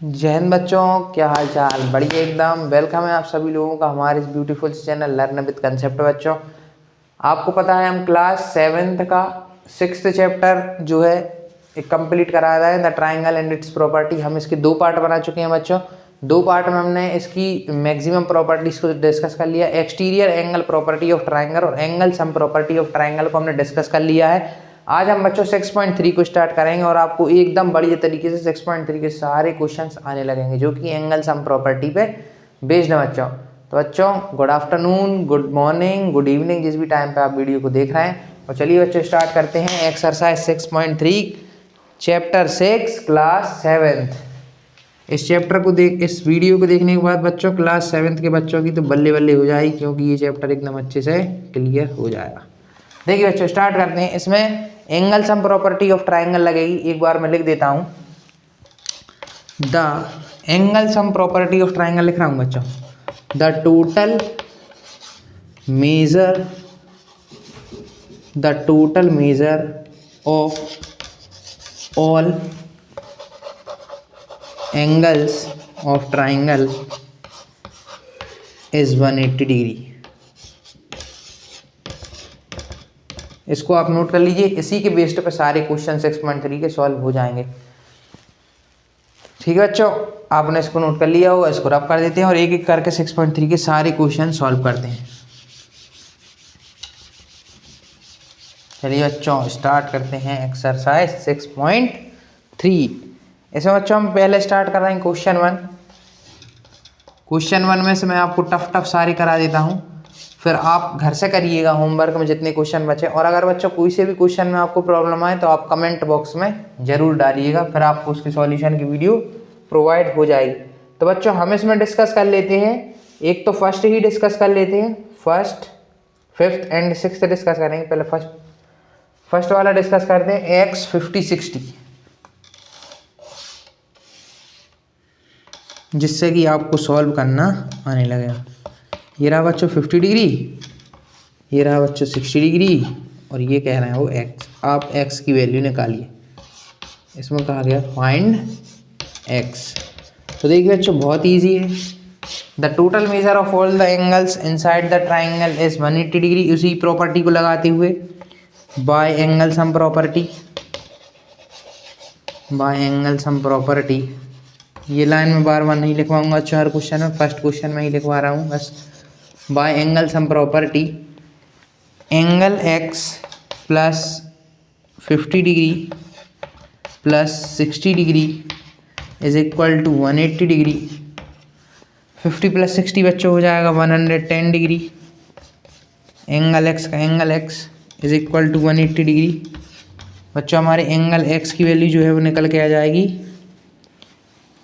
जय हिंद बच्चों, क्या हाल चाल। बढ़िया एकदम। वेलकम है आप सभी लोगों का हमारे इस beautiful channel learn with concept. बच्चों, आपको पता है हम क्लास 7th का 6th चैप्टर जो है एक कंप्लीट करा रहा है, the triangle and it's property. हम इसके 2 पार्ट बना चुके हैं बच्चों। 2 पार्ट में हमने इसकी मैक्सिमम प्रॉपर्टीज को डिस्कस कर लिया। Exterior angle property of triangle और angle sum property of triangle को हमने डिस्कस कर लिया है। आज हम बच्चों 6.3 को स्टार्ट करेंगे और आपको एकदम बढ़िया तरीके से 6.3 के सारे क्वेश्चंस आने लगेंगे जो कि एंगल सम प्रॉपर्टी पे बेस्ड है बच्चों। तो बच्चों, good afternoon, good morning, good evening, जिस भी टाइम पे आप वीडियो को देख रहे हैं। और चलिए बच्चों स्टार्ट करते हैं एक्सरसाइज 6.3 चैप्टर 6 क्लास 7th। इस वीडियो को देखने के बाद बच्चों क्लास 7th के बच्चों की तो बल्ले बल्ले हो जाएगी, क्योंकि ये चैप्टर एकदम अच्छे से क्लियर हो जाएगा। देखिए बच्चों स्टार्ट करते हैं। इसमें angle sum property of triangle लगेगी। एक बार मैं लिख देता हूं, the angle sum property of triangle लिख रहा हूं बच्चों। The total measure of all angles of triangle is 180 degree. इसको आप नोट कर लीजिए। इसी के बेस्ड पे सारे क्वेश्चन 6.3 के सॉल्व हो जाएंगे। ठीक है बच्चों, आपने इसको नोट कर लिया होगा। इसको रब कर देते हैं और एक एक करके 6.3 के सारे क्वेश्चन सॉल्व करते हैं। चलिए बच्चों स्टार्ट करते हैं एक्सरसाइज 6.3। इसमें बच्चों हम पहले स्टार्ट कर रहे हैं क्वेश्चन 1। क्वेश्चन 1 में से मैं आपको टफ सारे करा देता हूँ, फिर आप घर से करिएगा होमवर्क में जितने क्वेश्चन बचे। और अगर बच्चों कोई से भी क्वेश्चन में आपको प्रॉब्लम आए तो आप कमेंट बॉक्स में जरूर डालिएगा, फिर आपको उसके सॉल्यूशन की वीडियो प्रोवाइड हो जाएगी। तो बच्चों हम इसमें डिस्कस कर लेते हैं। एक तो फर्स्ट ही डिस्कस कर लेते हैं, first 5th and 6th discuss करेंगे। पहले फर्स्ट वाला डिस्कस करते हैं, x 50-60, जिससे कि आपको सॉल्व करना आने लगेगा। ये रहा बच्चों 50 डिग्री, ये रहा बच्चों 60 डिग्री, और ये कह रहे हैं वो x। आप x की वैल्यू निकालिए। इसमें कहा गया फाइंड x। तो देखिए बच्चों बहुत इजी है। The total measure of all the angles inside the triangle is 180 degree. उसी प्रॉपर्टी को लगाते हुए बाय एंगल सम प्रॉपर्टी, ये लाइन में बार बार नहीं लिखवाऊंगा अच्छा हर क्वेश्चन में, फर्स्ट क्वेश्चन में ही लिखवा रहा हूँ बस। By angle sum property, angle x plus 50 degree plus 60 degree is equal to 180 degree. 50 plus 60 बच्चों हो जाएगा 110 degree. Angle x is equal to 180 degree. बच्चों हमारे एंगल x की वैल्यू जो है वो निकल के आ जाएगी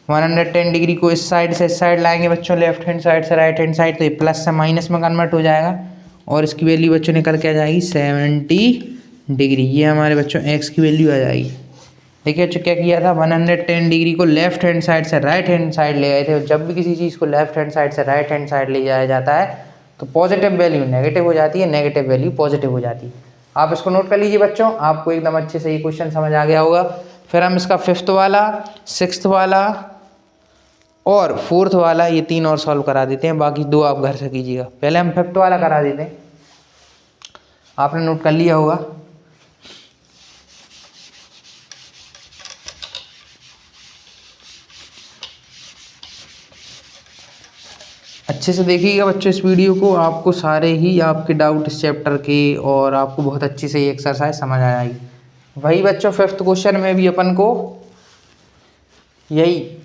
110 डिग्री को इस साइड से इस साइड लाएंगे बच्चों, लेफ्ट हैंड साइड से राइट हैंड साइड, तो ये प्लस से माइनस में कन्वर्ट हो जाएगा और इसकी वैल्यू बच्चों निकल के आ जाएगी 70 डिग्री। ये हमारे बच्चों x की वैल्यू आ जाएगी। देखिए बच्चों क्या किया था, 110 डिग्री को लेफ्ट हैंड साइड से राइट हैंड साइड ले गए थे। और जब भी किसी चीज़ को लेफ्ट हैंड साइड से राइट हैंड साइड ले जाया जाता है तो पॉजिटिव वैल्यू नेगेटिव हो जाती है, नेगेटिव वैल्यू पॉजिटिव हो जाती है। आप इसको नोट कर लीजिए बच्चों, आपको एकदम अच्छे से ये क्वेश्चन समझ आ गया होगा। फिर हम इसका 5th वाला, 6th वाला और 4th वाला, ये 3 और सॉल्व करा देते हैं। बाकी 2 आप घर से कीजिएगा। पहले हम 5th वाला करा देते हैं, आपने नोट कर लिया होगा। अच्छे से देखिएगा बच्चों इस वीडियो को, आपको सारे ही आपके डाउट इस चैप्टर के और आपको बहुत अच्छे से ये एक्सरसाइज समझ आ जाएगी। वही बच्चों 5th क्वेश्चन में भी अपन को यही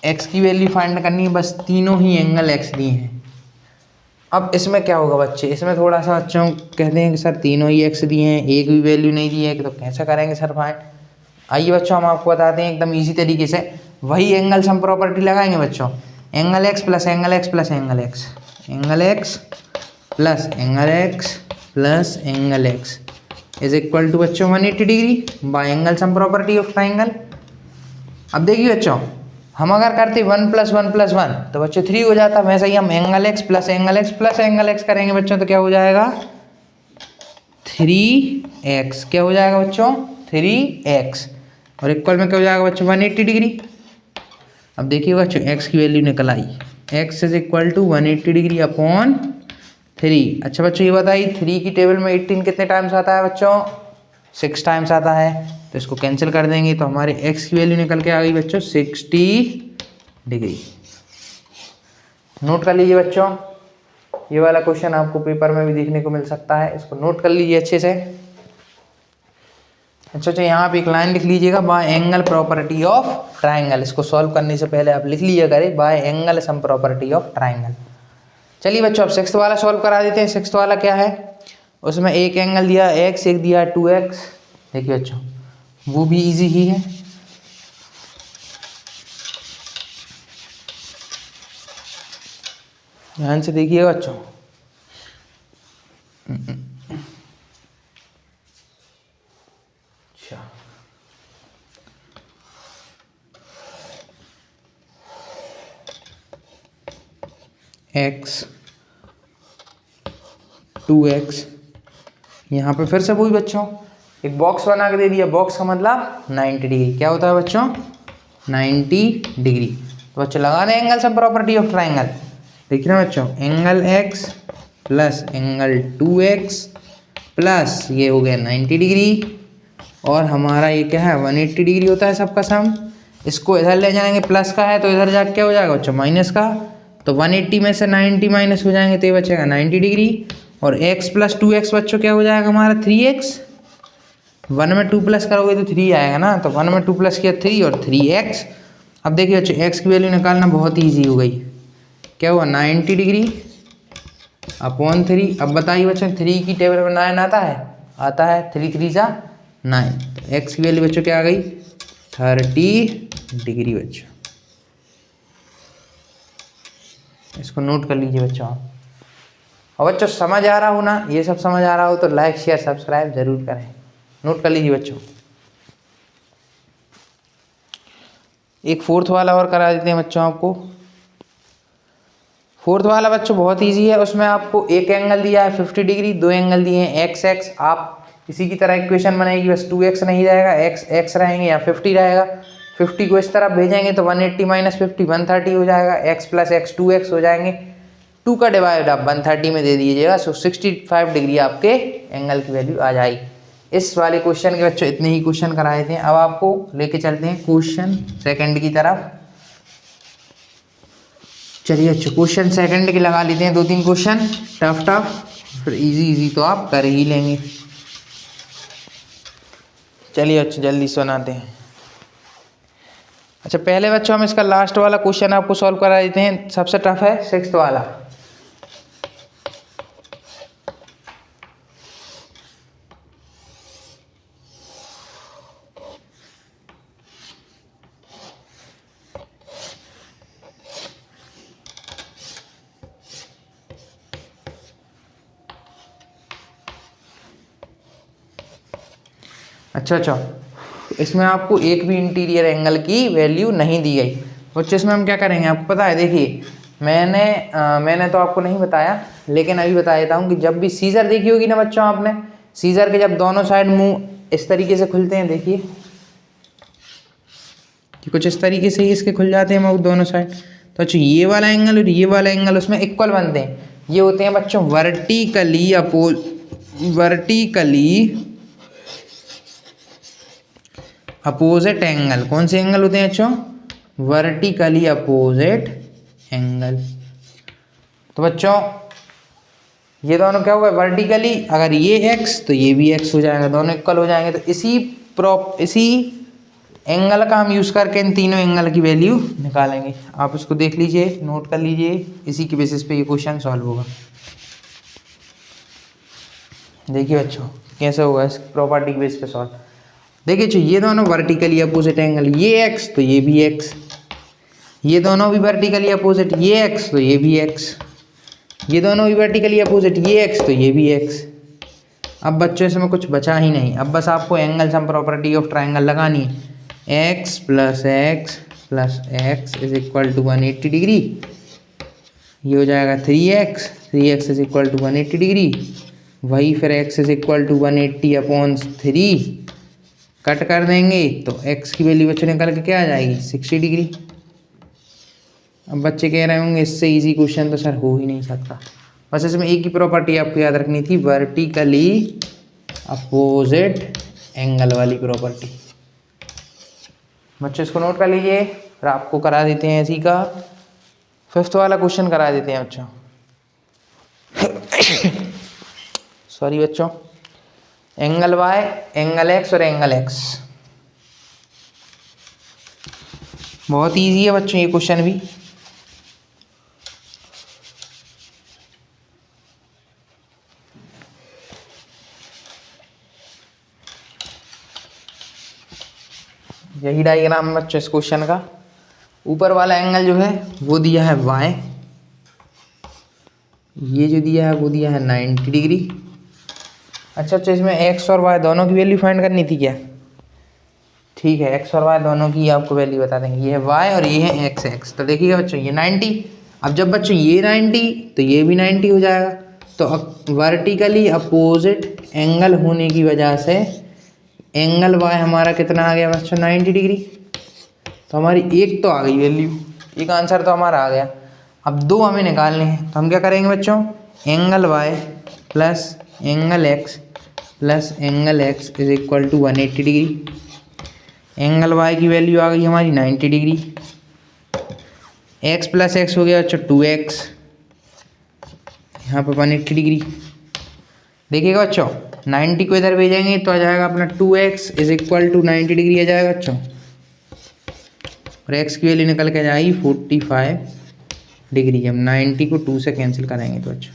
x की वैल्यू फाइंड करनी है, बस तीनों ही एंगल x दिए हैं। अब इसमें क्या होगा बच्चे, इसमें थोड़ा सा बच्चों कहते हैं कि सर तीनों ही x दिए हैं, एक भी वैल्यू नहीं दी है, तो कैसे करेंगे सर फाइंड। आइए बच्चों हम आपको बताते हैं एकदम ईजी तरीके से। वही एंगल सम प्रॉपर्टी लगाएंगे बच्चों, angle x plus angle x plus angle x, angle x plus angle x plus angle x is equal to बच्चों 180 degree by angle sum property of triangle. अब देखिए बच्चों, हम अगर करते 1 + 1 + 1 तो बच्चों 3 हो जाता। वैसे ही हम angle x plus angle x plus angle x करेंगे बच्चों तो क्या हो जाएगा 3x। क्या हो जाएगा बच्चों 3x, और इक्वल में क्या हो जाएगा बच्चों 180 डिग्री। अब देखिए बच्चों एक्स की वैल्यू निकल आई, X is equal to 180 degree upon 3। अच्छा बच्चों ये बताइए 3 की टेबल में 18 कितने टाइम्स आता है बच्चों? 6 टाइम्स आता है। तो इसको कैंसिल कर देंगे तो हमारे एक्स की वैल्यू निकल के आ गई बच्चों 60 डिग्री। नोट कर लीजिए बच्चों, ये वाला क्वेश्चन आपको पेपर में भी देखने को मिल सकता है, इसको नोट कर लीजिए अच्छे से। अच्छा यहाँ पे एक लाइन लिख लीजिएगा, bye angle property of triangle. इसको सॉल्व करने से पहले आप लिख लीजिए करें bye angle sum property of triangle. चलिए बच्चों अब सिक्स्थ वाला सॉल्व करा देते हैं। सिक्स्थ वाला क्या है, उसमें एक एंगल दिया x, एक दिया 2x। देखिए बच्चों वो भी इजी ही है। ध्यान से देखिएगा बच्चों, अच्छा x 2x, यहाँ पे फिर से वही बच्चों एक बॉक्स बना के दे दिया, बॉक्स का मतलब 90 डिग्री। क्या होता है बच्चों? 90 डिग्री। तो बच्चों लगा दें angle sum property of triangle. देखिए ना बच्चों, angle x plus angle 2x plus ये हो गया 90 डिग्री, और हमारा ये क्या है 180 डिग्री होता है सबका सम। इसको इधर ले जाएंगे, प्लस का है तो इधर जाके क्या हो जाएगा बच्चों माइनस का, तो 180 में से 90 माइनस हो जाएंगे तो ये बचेगा 90 डिग्री। और x प्लस 2x बच्चों क्या हो जाएगा हमारा 3x। 1 में 2 प्लस करोगे तो 3 आएगा ना, तो 1 में 2 प्लस किया 3 और 3x। अब देखिए बच्चों x की वैल्यू निकालना बहुत ईजी हो गई। क्या हुआ 90 डिग्री अपॉन 3। अब बताइए बच्चों 3 की टेबल में 9 आता है? आता है। 3 3 जा 9, तो x की वैल्यू बच्चों क्या आ गई 30 डिग्री बच्चों। इसको नोट कर लीजिए बच्चों आप। और बच्चों समझ आ रहा हो ना, ये सब समझ आ रहा हो तो लाइक शेयर सब्सक्राइब जरूर करें। नोट कर लीजिए बच्चों। एक फोर्थ वाला और करा देते हैं बच्चों आपको। फोर्थ वाला बच्चों बहुत इजी है, उसमें आपको एक एंगल दिया है 50 डिग्री, दो एंगल दिए हैं एक्स एक्स। आप इसी की तरह इक्वेशन बनाएगी, बस 2x नहीं रहेगा, x रहेंगे या 50 रहेगा। 50 को इस तरफ भेजेंगे तो 180 माइनस 50 130 हो जाएगा, x प्लस x 2x हो जाएंगे। 2 का डिवाइड आप 130 में दे दीजिएगा, सो 65 डिग्री आपके एंगल की वैल्यू आ जाएगी। इस वाले क्वेश्चन के बच्चों इतने ही क्वेश्चन कराए थे। अब आपको लेके चलते हैं क्वेश्चन सेकंड की तरफ। चलिए अच्छा क्वेश्चन सेकंड के लगा लेते हैं 2-3 क्वेश्चन टफ टफ, फिर इजी तो आप कर ही लेंगे। चलिए अच्छा जल्दी सुनाते हैं। अच्छा पहले बच्चों हम इसका लास्ट वाला क्वेश्चन आपको सॉल्व करा देते हैं, सबसे टफ है सिक्स्थ वाला। अच्छा इसमें आपको एक भी इंटीरियर एंगल की वैल्यू नहीं दी गई। बच्चों इसमें हम क्या करेंगे आपको पता है, देखिए मैंने तो आपको नहीं बताया, लेकिन अभी बता देता हूँ कि जब भी सीजर देखी होगी ना बच्चों आपने, सीजर के जब दोनों साइड मुंह इस तरीके से खुलते हैं, देखिए कि कुछ इस तरीके से ही इसके खुल जाते हैं मुंह दोनों साइड। तो अच्छा ये वाला एंगल और ये वाला एंगल उसमें इक्वल बनते हैं। ये होते हैं बच्चों वर्टिकली अपोजिट एंगल। कौन से एंगल होते हैं बच्चों? Vertically opposite angle. तो बच्चों ये दोनों क्या होगा वर्टिकली, अगर ये x तो ये भी x हो जाएगा, दोनों इक्वल हो जाएंगे। तो इसी एंगल का हम यूज करके इन तीनों एंगल की वैल्यू निकालेंगे। आप इसको देख लीजिए, नोट कर लीजिए, इसी के बेसिस पे ये क्वेश्चन सॉल्व होगा। देखिए बच्चों कैसे होगा इस प्रॉपर्टी के बेस पे सॉल्व। देखिए ये दोनों वर्टिकली अपोजिट एंगल, ये x तो ये भी x, ये दोनों भी वर्टिकली अपोजिट, ये x तो ये भी x, ये दोनों भी वर्टिकली अपोजिट, ये x तो ये भी x। अब बच्चों इसमें कुछ बचा ही नहीं। अब बस आपको angle sum property of triangle लगानी है। x plus x is equal to 180 degree, ये हो जाएगा 3x is equal to 180 degree. वही फिर x is equal to 180 upon 3 cut कर देंगे तो x की वैल्यू बच्चों निकल के क्या आ जाएगी 60 डिग्री। अब बच्चे कह रहे होंगे इससे इजी क्वेश्चन तो सर हो ही नहीं सकता। बस इसमें एक ही प्रॉपर्टी आपको याद रखनी थी, वर्टिकली अपोजिट एंगल वाली प्रॉपर्टी। बच्चों इसको नोट कर लीजिए, फिर आपको करा देते हैं इसी का 5th वाला क्वेश्चन करा देते हैं बच्चों। सॉरी बच्चों, एंगल वाई, एंगल एक्स और एंगल एक्स। बहुत इजी है बच्चों ये क्वेश्चन भी। यही डायग्राम बच्चों इस क्वेश्चन का। ऊपर वाला एंगल जो है वो दिया है y, ये जो दिया है वो दिया है 90 डिग्री। अच्छा, इसमें x और y दोनों की वैल्यू फाइंड करनी थी क्या? ठीक है, x और y दोनों की आपको वैल्यू बता देंगे। ये है y और ये है x। तो देखिएगा बच्चों ये 90, अब जब बच्चों ये 90 तो ये भी 90 हो जाएगा। तो वर्टिकली अपोजिट एंगल होने की वजह से एंगल y हमारा कितना आ गया बच्चों? 90 डिग्री। तो हमारी एक तो आ गई वैल्यू, एक आंसर तो हमारा आ गया। अब दो हमें निकालने हैं, तो हम क्या करेंगे बच्चों? Angle y plus angle x plus angle x is equal to 180 degree. Angle y की वैल्यू आ गई हमारी 90 डिग्री, x प्लस एक्स हो गया बच्चों 2x, यहाँ पर 180 डिग्री। देखिएगा बच्चों 90 को इधर भेजेंगे तो आ जाएगा अपना 2x is equal to 90 degree आ जाएगा बच्चों, और x की वैल्यू निकल के आ जाएगी 45 डिग्री। हम 90 को 2 से कैंसिल करेंगे तो बच्चों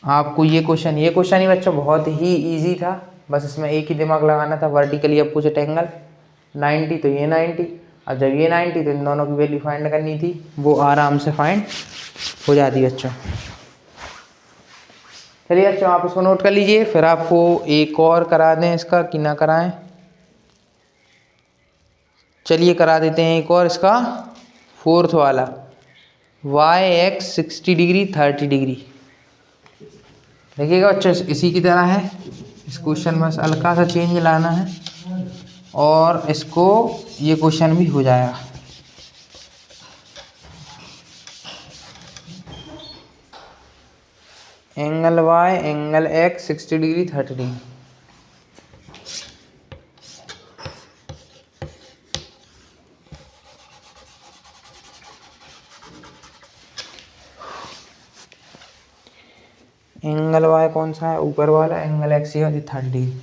आपको ये क्वेश्चन ही बच्चों बहुत ही इजी था। बस इसमें एक ही दिमाग लगाना था, वर्टिकली अपोजिट एंगल 90 तो ये 90, अब जब ये 90 तो इन दोनों की वैल्यू फाइंड करनी थी, वो आराम से फाइंड हो जाती बच्चों। चलिए बच्चों आप इसको नोट कर लीजिए, फिर आपको एक और करा दें इसका कि ना कराएं। चलिए करा देते हैं एक और इसका 4th वाला, y(x) 60 डिग्री 30 डिग्री। देखिएगा बच्चों इसी की तरह है, इस क्वेश्चन में हल्का सा चेंज लाना है और इसको ये क्वेश्चन भी हो जाएगा। Angle y angle x 60 degree 30 degree. Angle y कौन सा है? ऊपर वाला। एंगल x ये 30 डिग्री।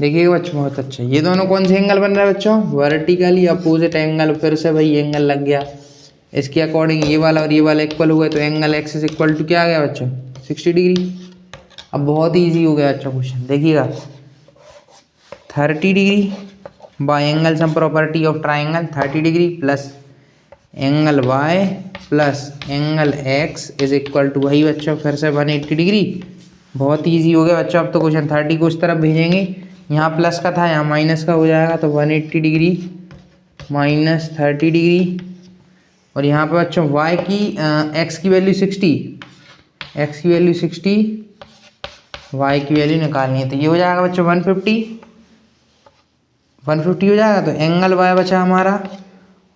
देखिएगा बच्चों बहुत अच्छा, ये दोनों कौन से एंगल बन रहा है बच्चों? Vertically opposite angle. फिर से भाई एंगल लग गया इसके अकॉर्डिंग, ये वाला और ये वाला इक्वल हुआ, तो angle x is equal to क्या आ गया बच्चों? 60 डिग्री। अब बहुत ही ईजी हो गया बच्चों क्वेश्चन। देखिएगा 30 degree by angle sum property of triangle 30 degree plus angle y plus angle x is equal to वही बच्चों फिर से 180 डिग्री। बहुत ईजी हो गया बच्चों। अब तो क्वेश्चन 30 को उस तरफ भेजेंगे, यहाँ प्लस का था यहाँ माइनस का हो जाएगा, तो 180 डिग्री माइनस 30 डिग्री। और यहाँ पे बच्चों y की x की वैल्यू 60, x की वैल्यू 60, y की वैल्यू निकालनी है, तो ये हो जाएगा बच्चों 150 हो जाएगा। तो एंगल y बचा हमारा,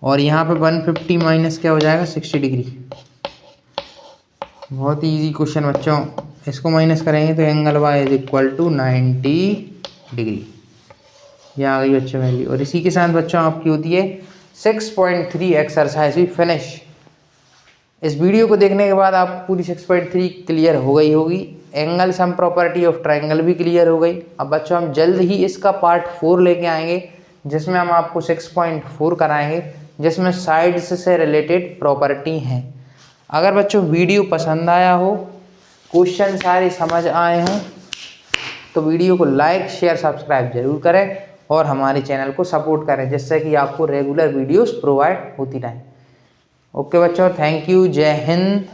और यहाँ पे 150 माइनस क्या हो जाएगा? 60 डिग्री। बहुत ही ईजी क्वेश्चन बच्चों। इसको माइनस करेंगे तो angle y is equal to 90 degree. ये आ गई बच्चों वैल्यू। और इसी के साथ बच्चों आपकी होती है 6.3 एक्सरसाइज भी फिनिश। इस वीडियो को देखने के बाद आपको पूरी 6.3 क्लियर हो गई होगी। Angle sum property of triangle भी क्लियर हो गई। अब बच्चों हम जल्द ही इसका पार्ट 4 लेके आएंगे, जिसमें हम आपको 6.4 कराएंगे, जिसमें साइड्स से रिलेटेड प्रॉपर्टी हैं। अगर बच्चों वीडियो पसंद आया हो, क्वेश्चन सारे समझ आए हों, तो वीडियो को लाइक शेयर सब्सक्राइब जरूर करें और हमारे चैनल को सपोर्ट करें, जिससे कि आपको रेगुलर वीडियोस प्रोवाइड होती रहें। ओके बच्चों, थैंक यू, जय हिंद।